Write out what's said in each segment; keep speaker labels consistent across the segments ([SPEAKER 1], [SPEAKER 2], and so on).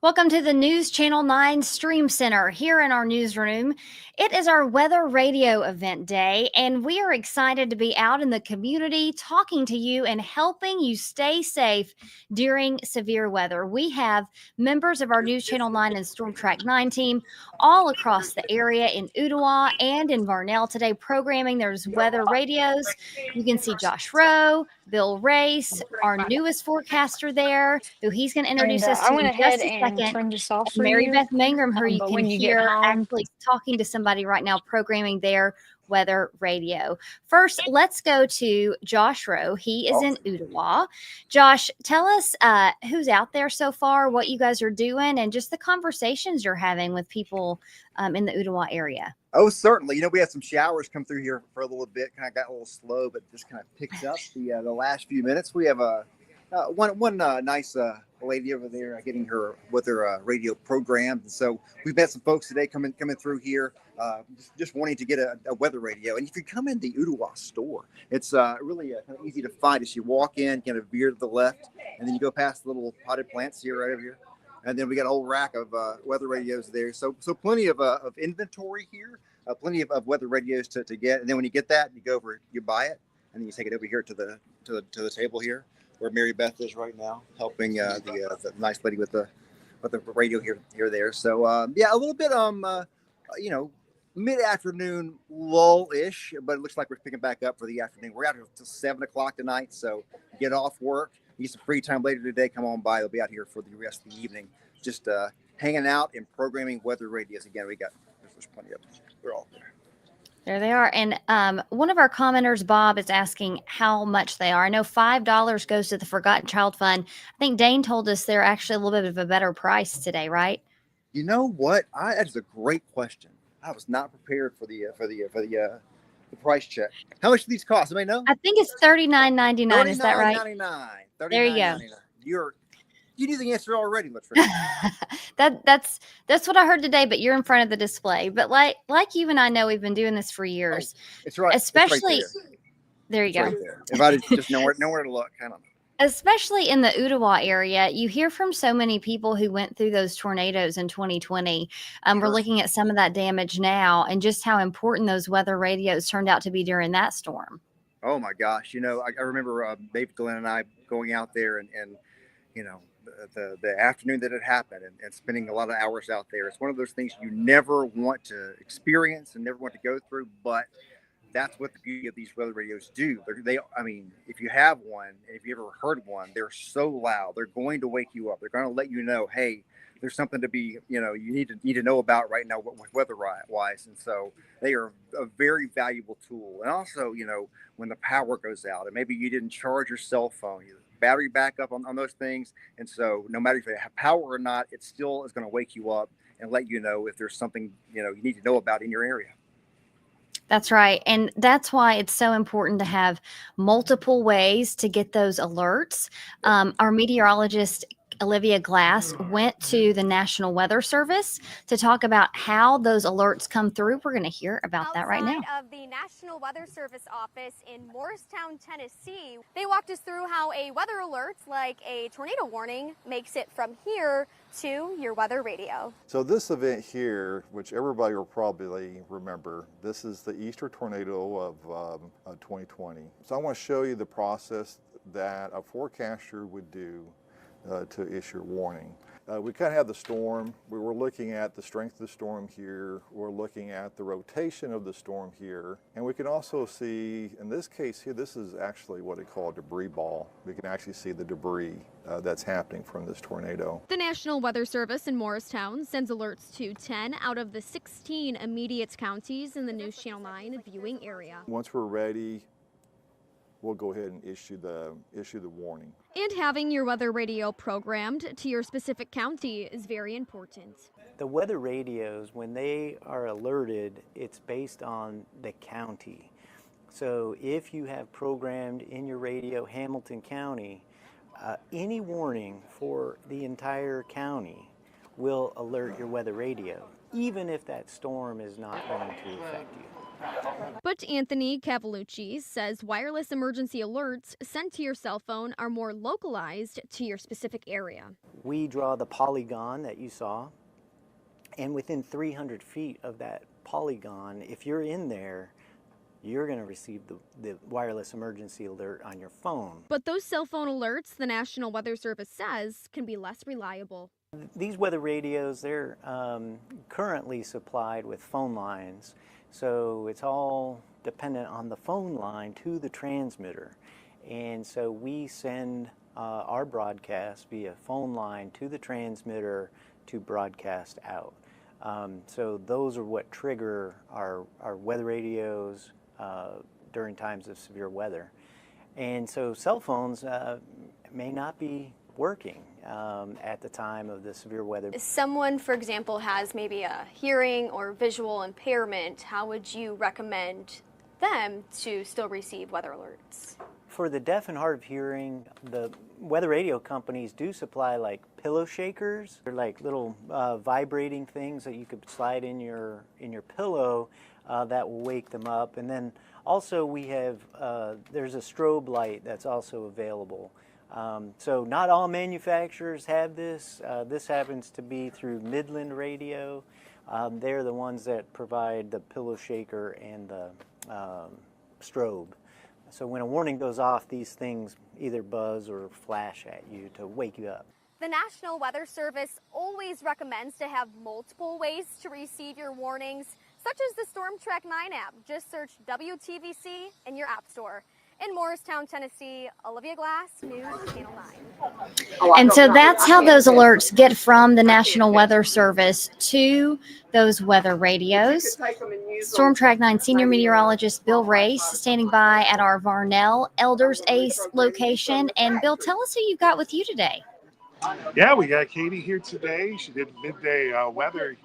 [SPEAKER 1] Welcome to the News Channel 9 Stream Center here in our newsroom. It is our weather radio event day, and we are excited to be out in the community talking to you and helping you stay safe during severe weather. We have members of our News Channel 9 and Storm Track 9 team all across the area in Ooltewah and in Varnell today programming. There's weather radios. You can see Josh Rowe, Bill Race, our newest forecaster there, who he's going to
[SPEAKER 2] And
[SPEAKER 1] introduce us
[SPEAKER 2] I
[SPEAKER 1] to
[SPEAKER 2] went
[SPEAKER 1] in
[SPEAKER 2] ahead
[SPEAKER 1] just a
[SPEAKER 2] and
[SPEAKER 1] second.
[SPEAKER 2] turned this off
[SPEAKER 1] And
[SPEAKER 2] for
[SPEAKER 1] Mary
[SPEAKER 2] you.
[SPEAKER 1] Beth Mangrum, who you
[SPEAKER 2] But
[SPEAKER 1] can
[SPEAKER 2] when you get
[SPEAKER 1] hear
[SPEAKER 2] home,
[SPEAKER 1] actually talking to somebody right now, programming their weather radio. First, let's go to Josh Rowe. He is in Ooltewah. Josh, tell us who's out there so far, what you guys are doing, and just the conversations you're having with people in the Ooltewah area.
[SPEAKER 3] Oh, certainly. We had some showers come through here for a little bit. Kind of got a little slow, but just kind of picked up the last few minutes. We have one nice lady over there getting her with her radio programmed. And so we've met some folks today coming through here, just wanting to get a weather radio. And if you come in the Ooltewah store, it's really kind of easy to find. As you walk in, kind of veer to the left, and then you go past the little potted plants here, right over here. And then we got a whole rack of weather radios there. So plenty of inventory here, plenty of weather radios to get. And then when you get that, you go over, you buy it, and then you take it over here to the table here, where Mary Beth is right now, helping the nice lady with the radio here there. So yeah, a little bit mid-afternoon lull-ish, but it looks like we're picking back up for the afternoon. We're out until 7 o'clock tonight, so get off work. Need some free time later today, come on by. They'll be out here for the rest of the evening, just hanging out and programming weather radios. Again, there's plenty of them. They're all there.
[SPEAKER 1] There they are. And one of our commenters, Bob, is asking how much they are. I know $5 goes to the Forgotten Child Fund. I think Dane told us they're actually a little bit of a better price today, right?
[SPEAKER 3] You know what? That is a great question. I was not prepared for the price check. How much do these cost? Anybody know?
[SPEAKER 1] I think it's $39.99. Is that right?
[SPEAKER 3] $39.99.
[SPEAKER 1] There you go.
[SPEAKER 3] You knew the answer already,
[SPEAKER 1] That's what I heard today, but you're in front of the display. But like you and I know, we've been doing this for years.
[SPEAKER 3] Oh, it's right.
[SPEAKER 1] Especially
[SPEAKER 3] it's right
[SPEAKER 1] there you go.
[SPEAKER 3] Right there. If I just nowhere to look, I don't know.
[SPEAKER 1] Especially in the Ooltewah area, you hear from so many people who went through those tornadoes in 2020.
[SPEAKER 3] Sure.
[SPEAKER 1] We're looking at some of that damage now and just how important those weather radios turned out to be during that storm.
[SPEAKER 3] Oh my gosh. I remember Dave Glenn and I going out there and the afternoon that it happened and spending a lot of hours out there. It's one of those things you never want to experience and never want to go through, but that's what the beauty of these weather radios do. If you have one, if you ever heard one, they're so loud. They're going to wake you up. They're going to let you know, hey, there's something to be, you need to know about right now weather wise. And so they are a very valuable tool. And also, when the power goes out and maybe you didn't charge your cell phone, battery backup on those things. And so no matter if you have power or not, it still is going to wake you up and let you know if there's something, you need to know about in your area.
[SPEAKER 1] That's right. And that's why it's so important to have multiple ways to get those alerts. Our meteorologist, Olivia Glass, went to the National Weather Service to talk about how those alerts come through. We're going to hear about that right now.
[SPEAKER 4] Outside of the National Weather Service office in Morristown, Tennessee, they walked us through how a weather alert, like a tornado warning, makes it from here to your weather radio.
[SPEAKER 5] So this event here, which everybody will probably remember, this is the Easter tornado of 2020. So I want to show you the process that a forecaster would do to issue a warning. We kind of have the storm. We were looking at the strength of the storm here. We're looking at the rotation of the storm here. And we can also see, in this case here, this is actually what they call a debris ball. We can actually see the debris that's happening from this tornado.
[SPEAKER 4] The National Weather Service in Morristown sends alerts to 10 out of the 16 immediate counties in the News Channel 9 viewing area.
[SPEAKER 5] Once we're ready, we'll go ahead and issue the warning.
[SPEAKER 4] And having your weather radio programmed to your specific county is very important.
[SPEAKER 6] The weather radios, when they are alerted, it's based on the county. So if you have programmed in your radio Hamilton County, any warning for the entire county will alert your weather radio, even if that storm is not going to affect you.
[SPEAKER 4] But Anthony Cavalucci says wireless emergency alerts sent to your cell phone are more localized to your specific area.
[SPEAKER 6] We draw the polygon that you saw, and within 300 feet of that polygon, if you're in there, you're going to receive the wireless emergency alert on your phone.
[SPEAKER 4] But those cell phone alerts, the National Weather Service says, can be less reliable.
[SPEAKER 6] These weather radios, they're currently supplied with phone lines, so it's all dependent on the phone line to the transmitter. And so we send our broadcast via phone line to the transmitter to broadcast out. So those are what trigger our weather radios during times of severe weather. And so cell phones may not be working at the time of the severe weather.
[SPEAKER 4] If someone, for example, has maybe a hearing or visual impairment, how would you recommend them to still receive weather alerts?
[SPEAKER 6] For the deaf and hard of hearing, the weather radio companies do supply like pillow shakers. They're like little vibrating things that you could slide in your pillow that will wake them up. And then also we have, there's a strobe light that's also available. So not all manufacturers have this. This happens to be through Midland Radio. They're the ones that provide the pillow shaker and the strobe. So when a warning goes off, these things either buzz or flash at you to wake you up.
[SPEAKER 4] The National Weather Service always recommends to have multiple ways to receive your warnings, such as the Storm Track 9 app. Just search WTVC in your app store. In Morristown, Tennessee, Olivia Glass, News Channel 9.
[SPEAKER 1] And so that's how those alerts get from the National Weather Service to those weather radios. Storm Track 9 Senior Meteorologist Bill Race standing by at our Varnell Elders Ace location. And Bill, tell us who you got with you today.
[SPEAKER 2] Yeah, we got Katie here today. She did midday weather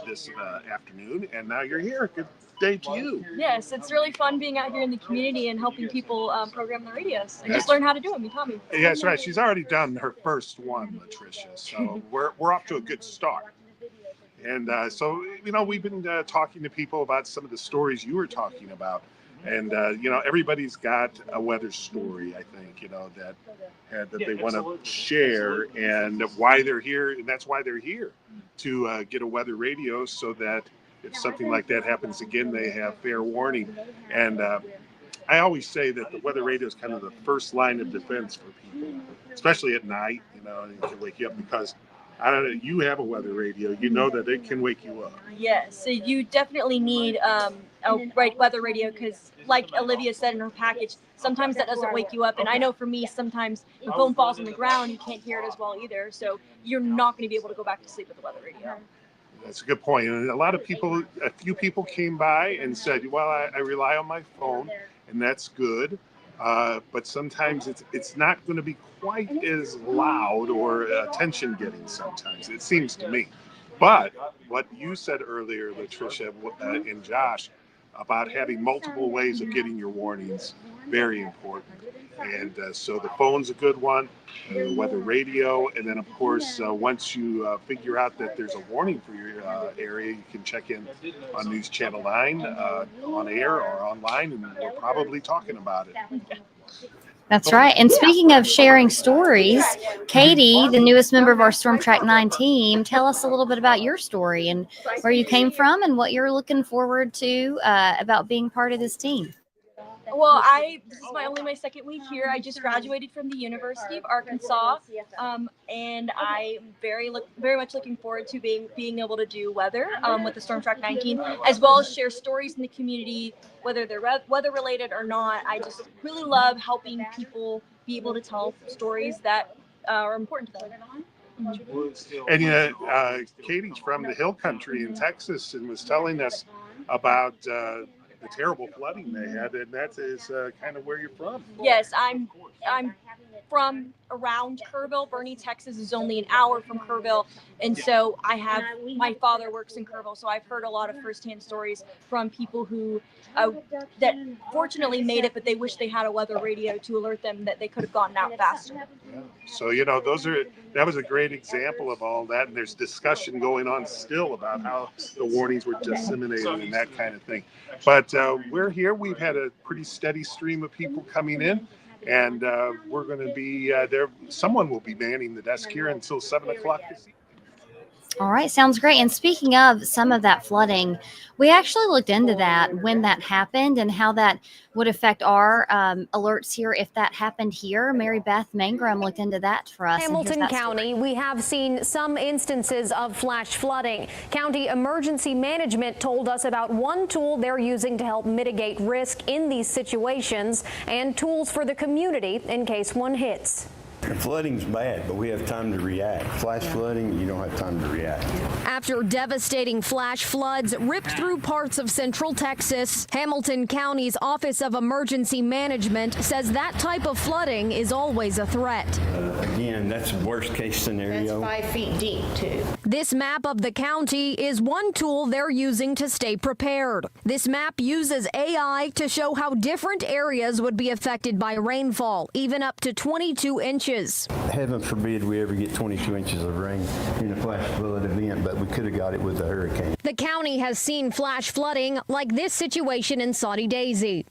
[SPEAKER 2] this afternoon, and now you're here. Good day to you.
[SPEAKER 7] Yes, it's really fun being out here in the community and helping people program their radios and just learn how to do them. You taught me.
[SPEAKER 2] Yeah, that's right. She's already done her first one, Latricia. So we're off to a good start. And so, you know, we've been talking to people about some of the stories you were talking about. And, you know, everybody's got a weather story, I think, you know, that they want to share and why they're here. And that's why they're here, to get a weather radio so that if something like that happens again, they have fair warning. And I always say that the weather radio is kind of the first line of defense for people, especially at night, you know, and it can wake you up because I don't know, you have a weather radio, you know that it can wake you up.
[SPEAKER 7] Yes, so you definitely need a weather radio because, like Olivia said in her package, sometimes that doesn't wake you up. And I know for me, sometimes the phone falls on the ground, you can't hear it as well either. So you're not going to be able to go back to sleep with the weather radio.
[SPEAKER 2] That's a good point. And a few people came by and said, well, I rely on my phone, and that's good. But sometimes it's not going to be quite as loud or attention getting sometimes, it seems to me. But what you said earlier, Latricia and Josh, about having multiple ways of getting your warnings, very important. And so the phone's a good one, weather radio, and then of course once you figure out that there's a warning for your area, you can check in on News Channel 9 on air or online, and we're probably talking about it.
[SPEAKER 1] That's right. And speaking of sharing stories, Katie, the newest member of our Storm Track 9 team, tell us a little bit about your story and where you came from and what you're looking forward to about being part of this team.
[SPEAKER 7] Well, this is my second week here. I just graduated from the University of Arkansas, and I'm very much looking forward to being able to do weather with the Storm Track 19, as well as share stories in the community, whether they're weather related or not. I just really love helping people be able to tell stories that are important to them.
[SPEAKER 2] And Katie's from the hill country in Texas and was telling us about the terrible flooding they had, and that is kind of where you're from.
[SPEAKER 7] Yes, I'm from around Kerrville. Bernie, Texas is only an hour from Kerrville. And so my father works in Kerrville, so I've heard a lot of firsthand stories from people who that fortunately made it, but they wish they had a weather radio to alert them that they could have gotten out faster.
[SPEAKER 2] So, that was a great example of all that. And there's discussion going on still about how the warnings were disseminated and that kind of thing. But we're here. We've had a pretty steady stream of people coming in. And we're going to be there. Someone will be manning the desk here until 7 o'clock this evening.
[SPEAKER 1] All right, sounds great. And speaking of some of that flooding, we actually looked into that when that happened and how that would affect our alerts here if that happened here. Mary Beth Mangrum looked into that for us.
[SPEAKER 8] Hamilton County, we have seen some instances of flash flooding. County Emergency Management told us about one tool they're using to help mitigate risk in these situations and tools for the community in case one hits.
[SPEAKER 9] Flooding's bad, but we have time to react. Flash flooding, you don't have time to react.
[SPEAKER 8] After devastating flash floods ripped through parts of central Texas, Hamilton County's Office of Emergency Management says that type of flooding is always a threat.
[SPEAKER 9] Again, that's worst case scenario.
[SPEAKER 10] That's 5 feet deep, too.
[SPEAKER 8] This map of the county is one tool they're using to stay prepared. This map uses AI to show how different areas would be affected by rainfall, even up to 22 inches.
[SPEAKER 9] Heaven forbid we ever get 22 inches of rain in a flash flood event, but we could have got it with a hurricane.
[SPEAKER 8] The county has seen flash flooding like this situation in Saudi Daisy.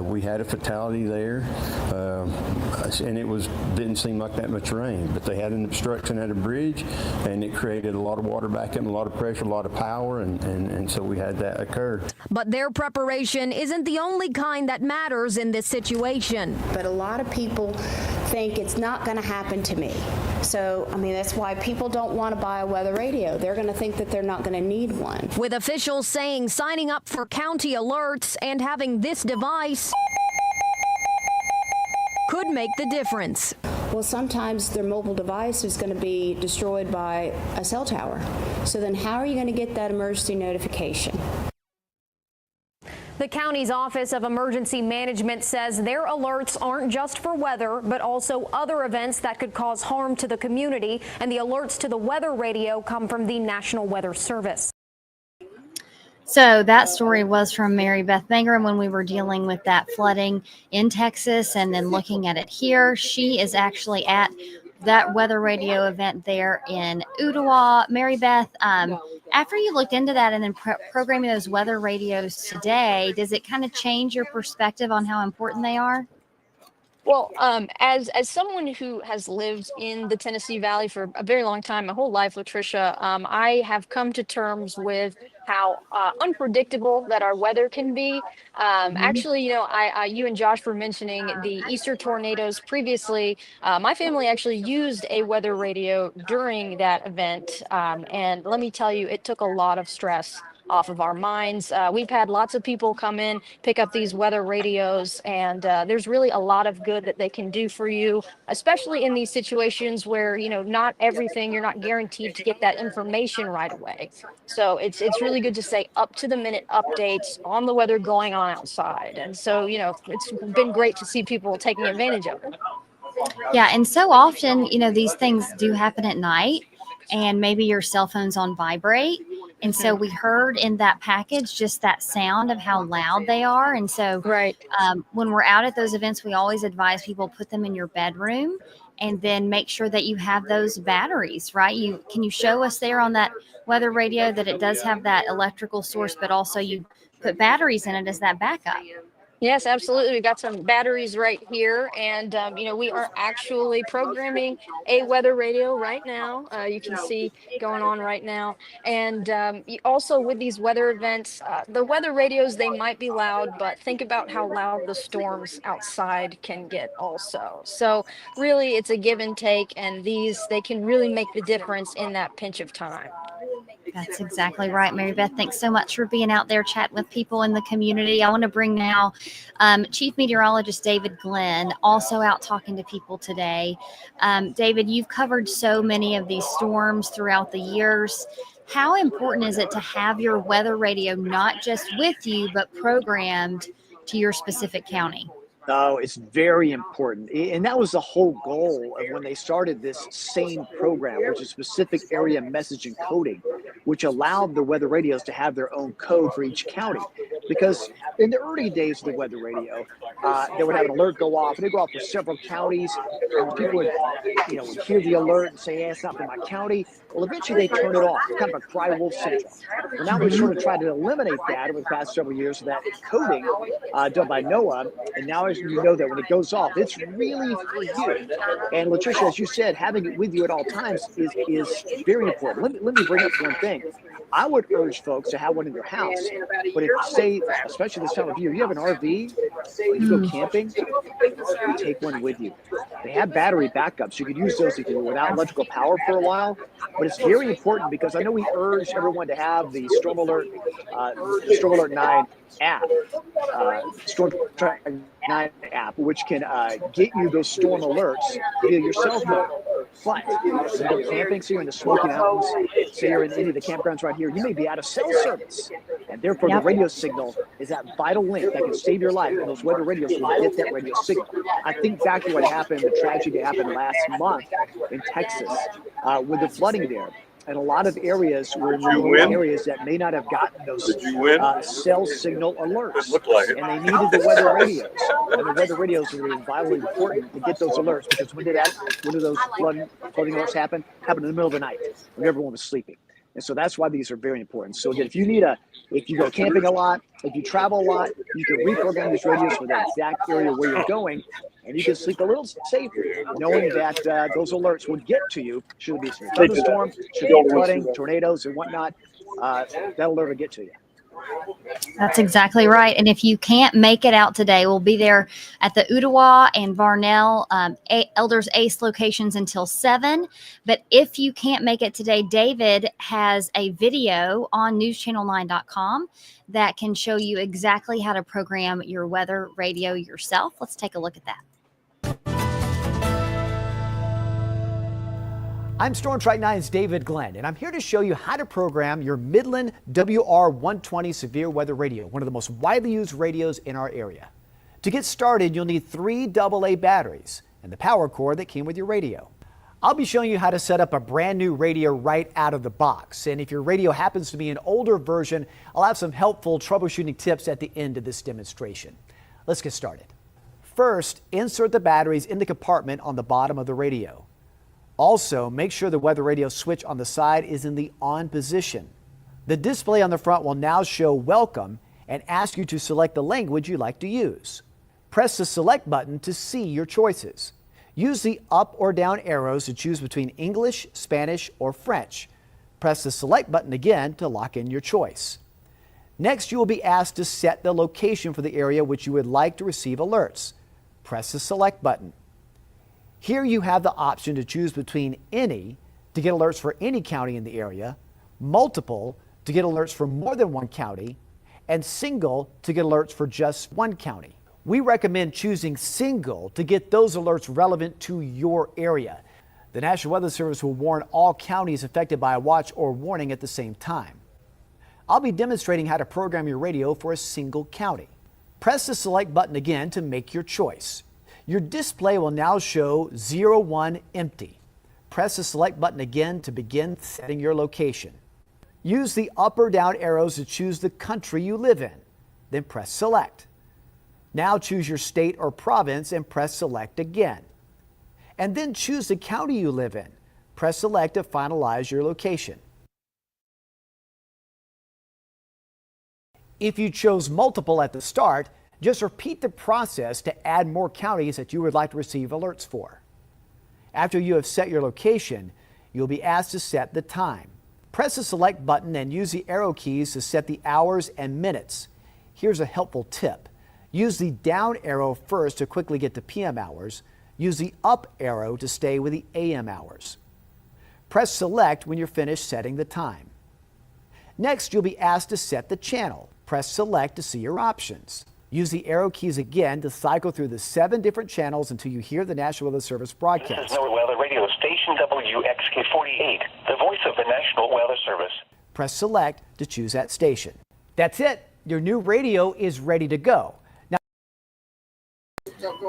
[SPEAKER 9] We had a fatality there, and didn't seem like that much rain, but they had an obstruction at a bridge, and it created a lot of water back up, a lot of pressure, a lot of power, and so we had that occur.
[SPEAKER 8] But their preparation isn't the only kind that matters in this situation.
[SPEAKER 10] But a lot of people think it's not going to happen to me. So, that's why people don't want to buy a weather radio. They're going to think that they're not going to need one.
[SPEAKER 8] With officials saying signing up for county alerts and having this device could make the difference.
[SPEAKER 10] Well, sometimes their mobile device is going to be destroyed by a cell tower. So then how are you going to get that emergency notification?
[SPEAKER 8] The county's Office of Emergency Management says their alerts aren't just for weather, but also other events that could cause harm to the community. And the alerts to the weather radio come from the National Weather Service.
[SPEAKER 1] So that story was from Mary Beth Mangrum when we were dealing with that flooding in Texas and then looking at it here. She is actually at that weather radio event there in Ooltewah. Mary Beth, after you looked into that and then programming those weather radios today, does it kind of change your perspective on how important they are?
[SPEAKER 11] Well, as someone who has lived in the Tennessee Valley for a very long time, my whole life, Latricia, I have come to terms with how unpredictable that our weather can be. Actually, you and Josh were mentioning the Easter tornadoes previously. My family actually used a weather radio during that event, and let me tell you, it took a lot of stress off of our minds. We've had lots of people come in, pick up these weather radios, and there's really a lot of good that they can do for you, especially in these situations where, not everything, you're not guaranteed to get that information right away. So it's really good to stay up to the minute updates on the weather going on outside. And so, it's been great to see people taking advantage of it.
[SPEAKER 1] Yeah, and so often, these things do happen at night, and maybe your cell phone's on vibrate. And so we heard in that package just that sound of how loud they are. And so when we're out at those events, we always advise people put them in your bedroom and then make sure that you have those batteries, right? Can you show us there on that weather radio that it does have that electrical source, but also you put batteries in it as that backup?
[SPEAKER 11] Yes, absolutely. We've got some batteries right here, and we are actually programming a weather radio right now. You can see going on right now. And also with these weather events, the weather radios, they might be loud, but think about how loud the storms outside can get also. So really, it's a give and take, and they can really make the difference in that pinch of time.
[SPEAKER 1] That's exactly right, Mary Beth. Thanks so much for being out there chatting with people in the community. I want to bring now Chief Meteorologist David Glenn, also out talking to people today. David, you've covered so many of these storms throughout the years. How important is it to have your weather radio not just with you, but programmed to your specific county?
[SPEAKER 12] Oh, it's very important. And that was the whole goal of when they started this same program, which is specific area message encoding, which allowed the weather radios to have their own code for each county. Because in the early days of the weather radio, they would have an alert go off, and it'd go off for several counties, and people would, would hear the alert and say, "Hey, it's not for my county." Well, eventually they turn it off, kind of a cry wolf central. Well, now we've sort of tried to eliminate that over the past several years with that encoding done by NOAA. And now, as you know, that when it goes off, it's really for you. And Latricia, as you said, having it with you at all times is very important. Let me bring up one thing. I would urge folks to have one in their house. But if, say, especially this time of year, you have an RV, or you go camping, take one with you. They have battery backups. You could use those if you're without electrical power for a while. But it's very important because I know we urge everyone to have the Storm Alert 9 app, Storm Track 9 app, which can get you those storm alerts via your cell phone. But you go camping, say you're in the Smoky Mountains, say you're in any of the campgrounds right here, you may be out of cell service. And therefore, the radio signal is that vital link that can save your life, and those weather radios will get that radio signal. I think back to what happened, the tragedy that happened last month in Texas with the flooding there. And a lot of areas were in remote areas that may not have gotten those cell signal alerts. And they needed the weather radios. And the weather radios were vitally important to get those alerts, because when did those flooding alerts happen? Happened in the middle of the night when everyone was sleeping. And so that's why these are very important. So again, if you go camping a lot, if you travel a lot, you can reprogram these radios for the exact area where you're going, and you can sleep a little safer, knowing that those alerts will get to you should it be a thunderstorm, should it be flooding, tornadoes, and whatnot. That alert will get to you.
[SPEAKER 1] That's exactly right. And if you can't make it out today, we'll be there at the Ooltewah and Varnell Elders Ace locations until 7. But if you can't make it today, David has a video on newschannel9.com that can show you exactly how to program your weather radio yourself. Let's take a look at that.
[SPEAKER 13] I'm Storm Track 9's David Glenn, and I'm here to show you how to program your Midland WR120 severe weather radio, one of the most widely used radios in our area. To get started, you'll need 3 AA batteries and the power cord that came with your radio. I'll be showing you how to set up a brand new radio right out of the box. And if your radio happens to be an older version, I'll have some helpful troubleshooting tips at the end of this demonstration. Let's get started. First, insert the batteries in the compartment on the bottom of the radio. Also, make sure the weather radio switch on the side is in the on position. The display on the front will now show welcome and ask you to select the language you like to use. Press the select button to see your choices. Use the up or down arrows to choose between English, Spanish, or French. Press the select button again to lock in your choice. Next, you will be asked to set the location for the area which you would like to receive alerts. Press the select button. Here you have the option to choose between any to get alerts for any county in the area, multiple to get alerts for more than one county, and single to get alerts for just one county. We recommend choosing single to get those alerts relevant to your area. The National Weather Service will warn all counties affected by a watch or warning at the same time. I'll be demonstrating how to program your radio for a single county. Press the select button again to make your choice. Your display will now show 01 empty. Press the select button again to begin setting your location. Use the up or down arrows to choose the country you live in. Then press select. Now choose your state or province and press select again. And then choose the county you live in. Press select to finalize your location. If you chose multiple at the start, just repeat the process to add more counties that you would like to receive alerts for. After you have set your location, you'll be asked to set the time. Press the select button and use the arrow keys to set the hours and minutes. Here's a helpful tip. Use the down arrow first to quickly get to PM hours. Use the up arrow to stay with the AM hours. Press select when you're finished setting the time. Next, you'll be asked to set the channel. Press select to see your options. Use the arrow keys again to cycle through the 7 different channels until you hear the National Weather Service broadcast.
[SPEAKER 14] This is NOAA Weather Radio Station WXK48, the voice of the National Weather Service.
[SPEAKER 13] Press select to choose that station. That's it. Your new radio is ready to go. Now,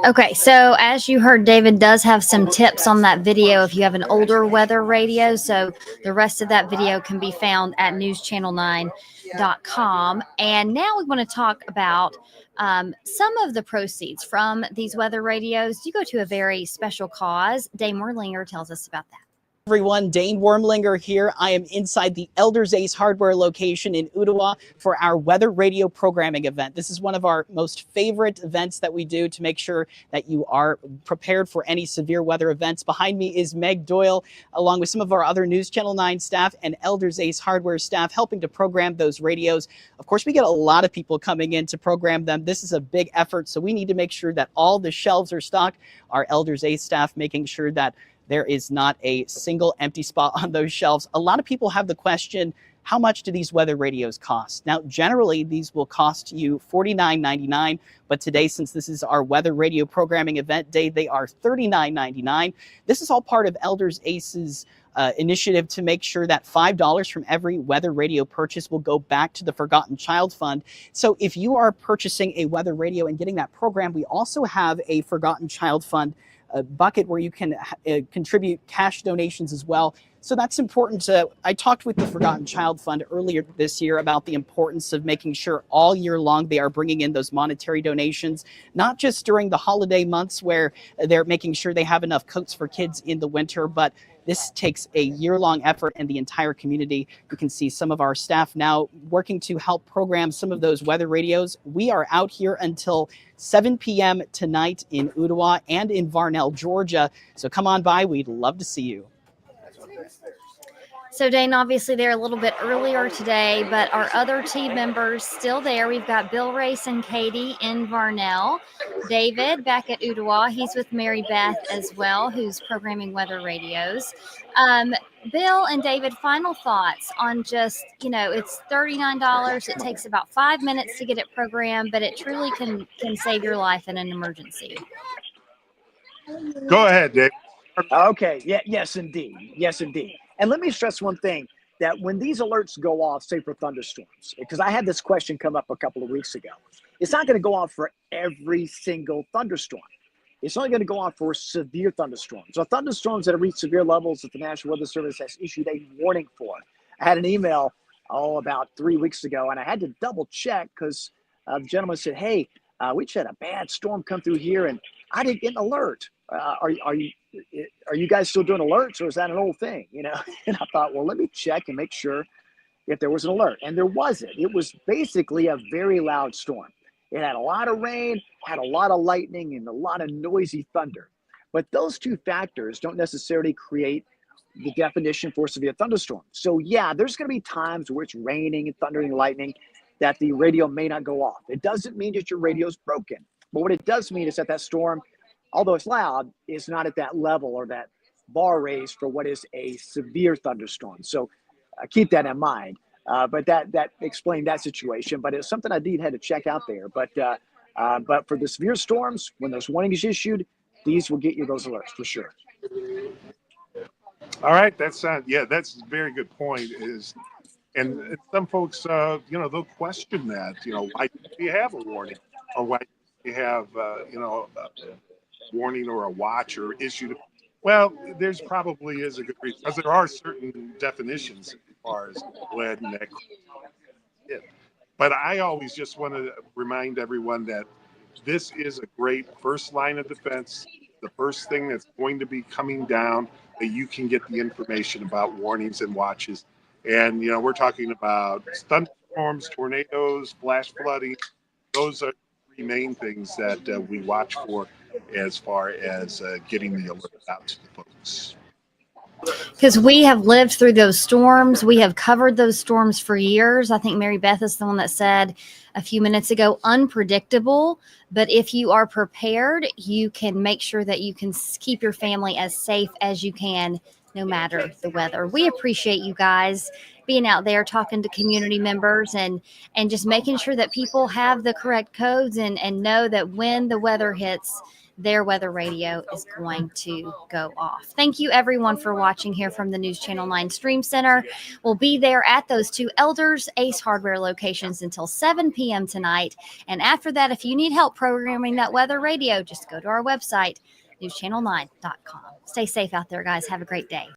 [SPEAKER 1] Okay, so as you heard, David does have some tips on that video if you have an older weather radio. So the rest of that video can be found at newschannel9.com. And now we want to talk about some of the proceeds from these weather radios do go to a very special cause. Dane Werlinger tells us about that.
[SPEAKER 15] Everyone, Dane Wormlinger here. I am inside the Elders Ace Hardware location in Ooltewah for our weather radio programming event. This is one of our most favorite events that we do to make sure that you are prepared for any severe weather events. Behind me is Meg Doyle, along with some of our other News Channel 9 staff and Elders Ace Hardware staff helping to program those radios. Of course, we get a lot of people coming in to program them. This is a big effort, so we need to make sure that all the shelves are stocked. Our Elders Ace staff making sure that there is not a single empty spot on those shelves. A lot of people have the question, how much do these weather radios cost? Now, generally, these will cost you $49.99, but today, since this is our weather radio programming event day, they are $39.99. This is all part of Elders Ace's initiative to make sure that $5 from every weather radio purchase will go back to the Forgotten Child Fund. So if you are purchasing a weather radio and getting that program, we also have a Forgotten Child Fund bucket where you can contribute cash donations as well. So that's important. I talked with the Forgotten Child Fund earlier this year about the importance of making sure all year long they are bringing in those monetary donations, not just during the holiday months where they're making sure they have enough coats for kids in the winter, but this takes a year-long effort and the entire community. You can see some of our staff now working to help program some of those weather radios. We are out here until 7 p.m. tonight in Ooltewah and in Varnell, Georgia. So come on by. We'd love to see you.
[SPEAKER 1] So Dane, obviously they're a little bit earlier today, but our other team members still there. We've got Bill, Race, and Katie in Varnell. David back at Ooltewah. He's with Mary Beth as well, who's programming weather radios. Bill and David, final thoughts on just, it's $39. It takes about 5 minutes to get it programmed, but it truly can save your life in an emergency.
[SPEAKER 2] Go ahead, Dave.
[SPEAKER 12] Okay. Yes, indeed. Yes, indeed. And let me stress one thing, that when these alerts go off, say for thunderstorms, because I had this question come up a couple of weeks ago, it's not going to go off for every single thunderstorm. It's only going to go off for severe thunderstorms. So thunderstorms that have reached severe levels that the National Weather Service has issued a warning for. I had an email, about 3 weeks ago, and I had to double check because the gentleman said, hey, we just had a bad storm come through here and I didn't get an alert. Are you guys still doing alerts, or is that an old thing? And I thought, well, let me check and make sure if there was an alert. And there wasn't. It was basically a very loud storm. It had a lot of rain, had a lot of lightning, and a lot of noisy thunder. But those two factors don't necessarily create the definition for severe thunderstorm. So yeah, there's going to be times where it's raining and thundering and lightning that the radio may not go off. It doesn't mean that your radio is broken. But what it does mean is that storm, although it's loud, is not at that level or that bar raised for what is a severe thunderstorm. So keep that in mind. But that explained that situation. But it's something I did had to check out there. But for the severe storms, when those warnings issued, these will get you those alerts for sure.
[SPEAKER 2] All right, that's a very good point. And some folks, they'll question that. Why do you have a warning, or why do you have a warning or a watch or issued? Well, there's probably is a good reason, because there are certain definitions as far as lead and that. But I always just want to remind everyone that this is a great first line of defense. The first thing that's going to be coming down that you can get the information about warnings and watches. And, we're talking about thunderstorms, tornadoes, flash flooding. Those are the three main things that we watch for as far as getting the alert out to the folks.
[SPEAKER 1] Because we have lived through those storms. We have covered those storms for years. I think Mary Beth is the one that said a few minutes ago, unpredictable. But if you are prepared, you can make sure that you can keep your family as safe as you can, no matter the weather. We appreciate you guys being out there talking to community members and just making sure that people have the correct codes and know that when the weather hits, their weather radio is going to go off. Thank you everyone for watching here from the News Channel 9 Stream Center. We'll be there at those two Elders Ace Hardware locations until 7 p.m. tonight. And after that, if you need help programming that weather radio, just go to our website, newschannel9.com. Stay safe out there, guys. Have a great day.